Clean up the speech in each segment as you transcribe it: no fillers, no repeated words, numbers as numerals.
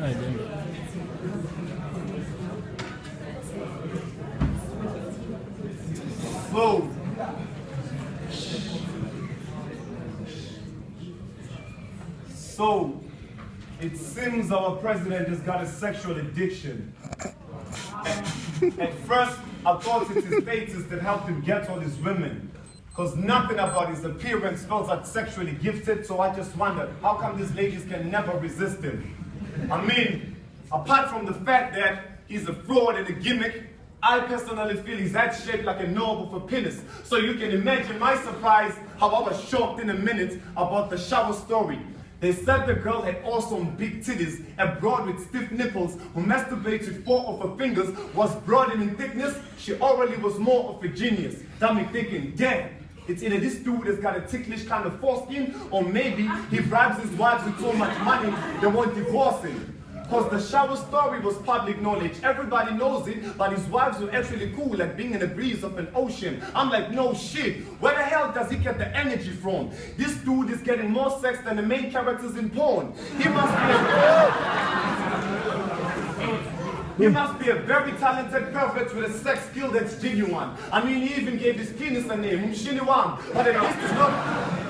So, it seems our president has got a sexual addiction. At first, I thought it's his status that helped him get all his women. Because nothing about his appearance spells like sexually gifted, so I just wondered, how come these ladies can never resist him? I mean, apart from the fact that he's a fraud and a gimmick, I personally feel his head shaped like a knob of a penis. So you can imagine my surprise how I was shocked in a minute about the shower story. They said the girl had awesome big titties, a broad with stiff nipples, who masturbated 4 of her fingers, was broad and in thickness. She orally was more of a genius. Got me thinking, damn, it's either this dude has got a ticklish kind of foreskin, or maybe he bribes his wives with so much money they won't divorce him. Because the shower story was public knowledge. Everybody knows it, but his wives were actually cool, like being in the breeze of an ocean. I'm like, no shit. Where the hell does he get the energy from? This dude is getting more sex than the main characters in porn. He must be a very talented pervert with a sex skill that's genuine. I mean, he even gave his penis a name, Mshiniwam.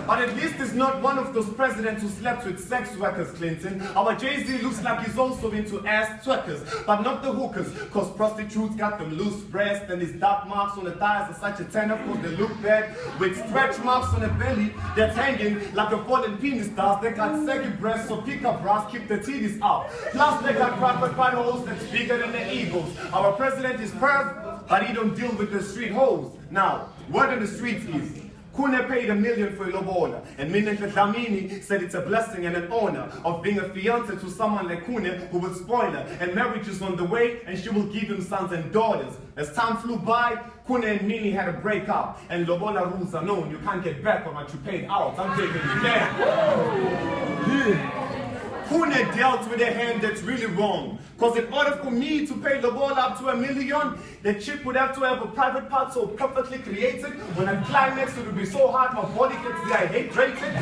But at least he's not one of those presidents who slept with sex workers, Clinton. Our Jay-Z looks like he's also into ass twerkers, but not the hookers, because prostitutes got them loose breasts, and his dark marks on the thighs are such a turn up because they look bad, with stretch marks on the belly that's hanging like a fallen penis does. They got saggy breasts, so pickup bras keep the titties up. Plus they got private holes that's bigger than the eagles. Our president is perv, but he don't deal with the street hoes. Now, word on the streets is, Kune paid $1 million for Ilobola, and Minenhle Dlamini said it's a blessing and an honor of being a fiance to someone like Kune who will spoil her, and marriage is on the way, and she will give him sons and daughters. As time flew by, Kune and Mini had a breakup, and Lobola rules are known. You can't get back on what you paid out. I'm taking you there. Kune dealt with a hand that's really wrong. Because in order for me to pay the ball up to $1 million, the chick would have to have a private part so perfectly created. When I climax, it would be so hard my body gets dehydrated.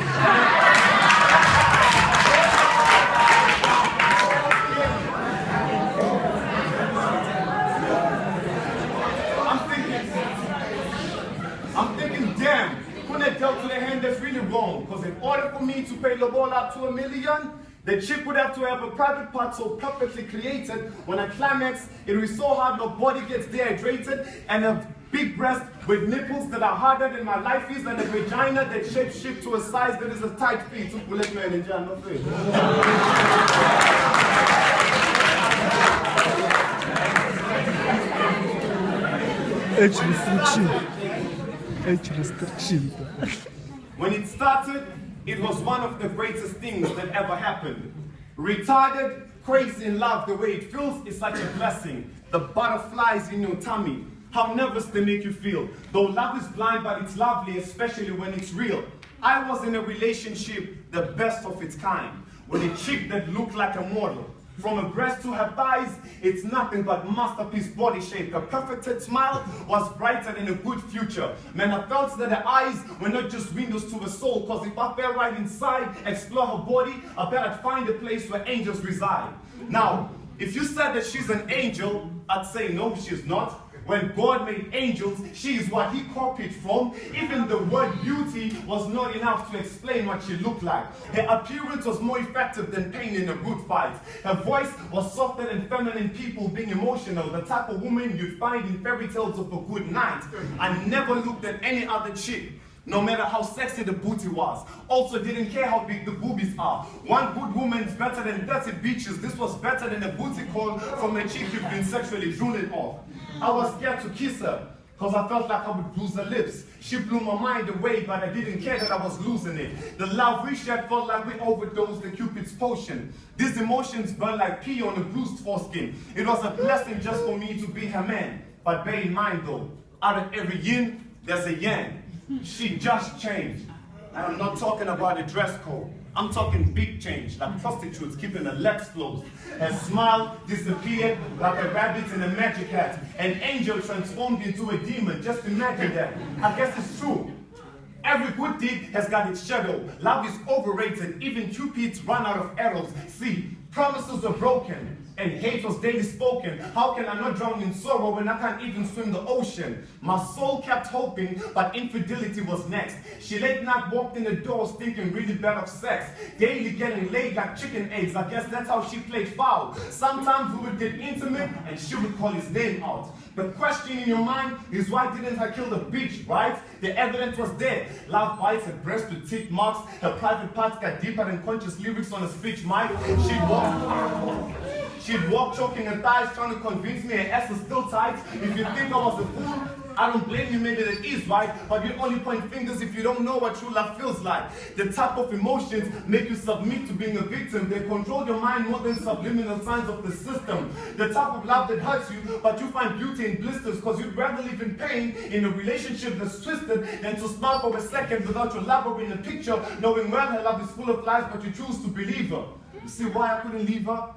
I'm thinking, damn, Kune dealt with a hand that's really wrong. Because in order for me to pay the ball up to $1 million, the chick would have to have a private part so perfectly created. When I climax, it will be so hard my body gets dehydrated, and a big breast with nipples that are harder than my life is, and a vagina that shapes shift to a size that is a tight fit. To Bulletman and John, no face. Age restriction. When it started, it was one of the greatest things that ever happened. Retarded, crazy in love, the way it feels is such a blessing. The butterflies in your tummy, how nervous they make you feel. Though love is blind, but it's lovely, especially when it's real. I was in a relationship, the best of its kind, with a chick that looked like a model. From her breast to her thighs, it's nothing but masterpiece body shape. Her perfected smile was brighter than a good future. Man, I felt that her eyes were not just windows to her soul, because if I fell right inside, explore her body, I bet I'd find a place where angels reside. Now, if you said that she's an angel, I'd say no, she's not. When God made angels, she is what he copied from. Even the word beauty was not enough to explain what she looked like. Her appearance was more effective than pain in a good fight. Her voice was softer than feminine people being emotional, the type of woman you'd find in fairy tales of a good night. I never looked at any other chick, no matter how sexy the booty was. Also didn't care how big the boobies are. One good woman's better than 30 bitches. This was better than a booty call from a chick you've been sexually drooling off. I was scared to kiss her, because I felt like I would lose her lips. She blew my mind away, but I didn't care that I was losing it. The love we shared felt like we overdosed the Cupid's potion. These emotions burn like pee on a bruised foreskin. It was a blessing just for me to be her man. But bear in mind though, out of every yin, there's a yang. She just changed. And I'm not talking about a dress code. I'm talking big change, like prostitutes keeping their legs closed. Her smile disappeared like a rabbit in a magic hat. An angel transformed into a demon. Just imagine that. I guess it's true. Every good deed has got its shadow. Love is overrated. Even Cupids run out of arrows. See, Promises were broken, and hate was daily spoken. How can I not drown in sorrow when I can't even swim the ocean? My soul kept hoping, but infidelity was next. She late night walked in the doors thinking really bad of sex. Daily getting laid like chicken eggs. I guess that's how she played foul. Sometimes we would get intimate, and she would call his name out. The question in your mind is, why didn't I kill the bitch, right? The evidence was there. Love bites, her breast with tick marks. Her private parts got deeper than conscious lyrics on a speech mic. She'd walk choking her thighs, trying to convince me her ass is still tight. If you think I was a fool, I don't blame you, maybe that is right. But you only point fingers if you don't know what true love feels like. The type of emotions make you submit to being a victim. They control your mind more than subliminal signs of the system. The type of love that hurts you, but you find beauty in blisters, because you'd rather live in pain in a relationship that's twisted than to smile for a second without your lover in the picture, knowing well her love is full of lies, but you choose to believe her. You see why I couldn't leave her?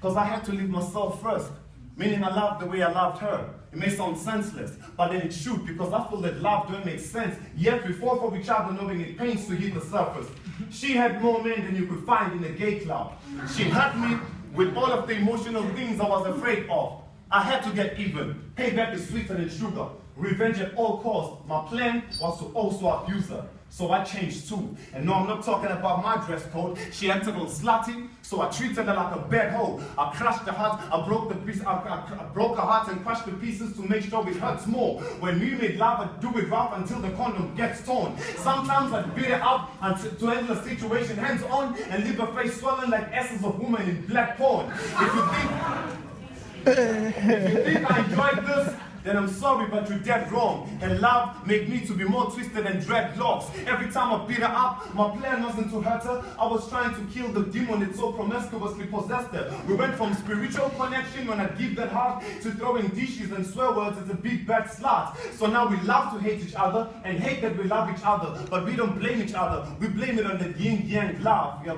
Because I had to leave myself first. Meaning I loved the way I loved her. It may sound senseless, but then it should, because I feel that love don't make sense. Yet we fall for each other knowing it pains to hit the surface. She had more men than you could find in a gay club. She hurt me with all of the emotional things I was afraid of. I had to get even. Payback is sweeter than sugar. Revenge at all costs. My plan was to also abuse her. So I changed too. And no, I'm not talking about my dress code. She acted all slutty, so I treated her like a bad hoe. I crushed her heart, I broke her heart and crushed the pieces to make sure it hurts more. When we made love, I'd do it rough until the condom gets torn. Sometimes I'd beat her up to handle the situation hands on and leave her face swollen like asses of women in black porn. If you think I enjoyed this, then I'm sorry, but you're dead wrong. And love made me to be more twisted than dreadlocks. Every time I beat her up, my plan wasn't to hurt her. I was trying to kill the demon that so promiscuously possessed her. We went from spiritual connection when I give that heart to throwing dishes and swear words as a big bad slut. So now we love to hate each other and hate that we love each other. But we don't blame each other. We blame it on the yin-yang love. Yeah,